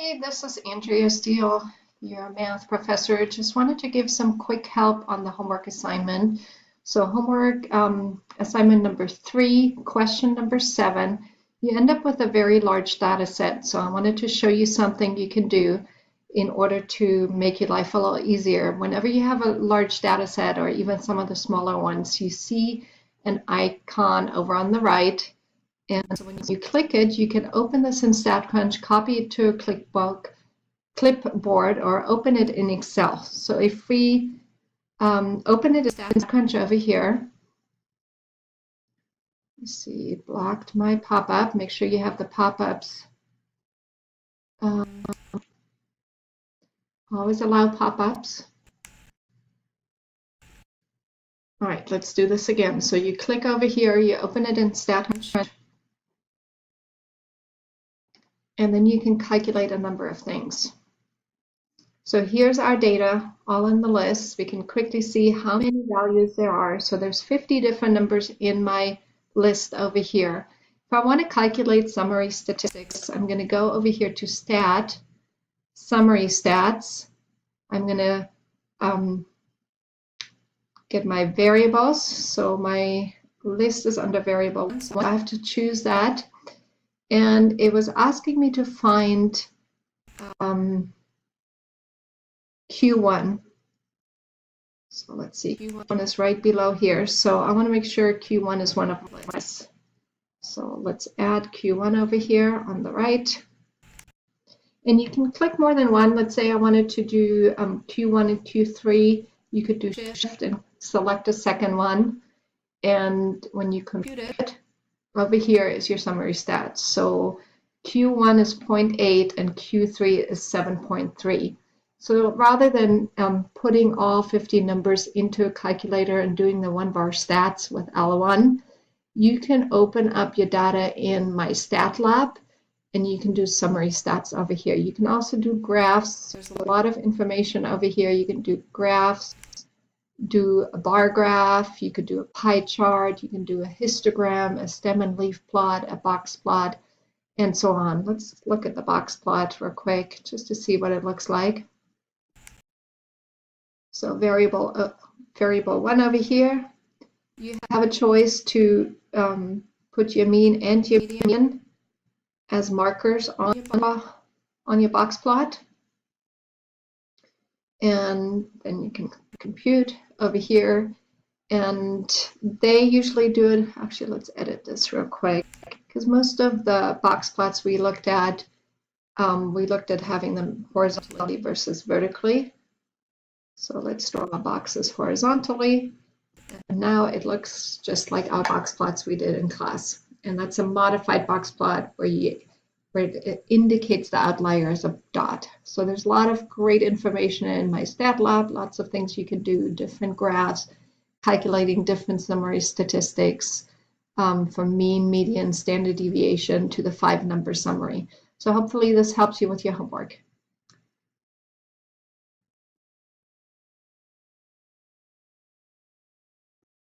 Hey, this is Andrea Steele, your math professor. Just wanted to give some quick help on the homework assignment. So homework assignment number 3, question number 7, you end up with a very large data set. So I wanted to show you something you can do in order to make your life a little easier. Whenever you have a large data set or even some of the smaller ones, you see an icon over on the right. And so when you click it, you can open this in StatCrunch, copy it to a clipboard, or open it in Excel. So if we open it in StatCrunch over here, let's see, blocked my pop-up. Make sure you have the pop-ups. Always allow pop-ups. All right, let's do this again. So you click over here, you open it in StatCrunch, and then you can calculate a number of things. So here's our data all in the list. We can quickly see how many values there are. So there's 50 different numbers in my list over here. If I want to calculate summary statistics, I'm going to go over here to Stat, Summary Stats. I'm going to get my variables. So my list is under variables. So I have to choose that. And it was asking me to find Q1. So let's see, Q1 is right below here. So I want to make sure Q1 is one of my lists. So let's add Q1 over here on the right. And you can click more than one. Let's say I wanted to do Q1 and Q3. You could do Shift and select a second one. And when you compute it, over here is your summary stats. So Q1 is 0.8 and Q3 is 7.3. So rather than putting all 50 numbers into a calculator and doing the one-bar stats with L1, you can open up your data in My Stat Lab, and you can do summary stats over here. You can also do graphs. There's a lot of information over here. You can do graphs, do a bar graph, you could do a pie chart, you can do a histogram, a stem and leaf plot, a box plot, and so on. Let's look at the box plot real quick just to see what it looks like. So variable 1 over here, you have a choice to put your mean and your median as markers on your box plot. And then you can compute over here. And they usually do it, actually let's edit this real quick, because most of the box plots we looked at having them horizontally versus vertically. So let's draw our boxes horizontally. And now it looks just like our box plots we did in class. And that's a modified box plot where it indicates the outlier as a dot. So there's a lot of great information in My Stat Lab, lots of things you can do, different graphs, calculating different summary statistics from mean, median, standard deviation to the 5-number summary. So hopefully this helps you with your homework.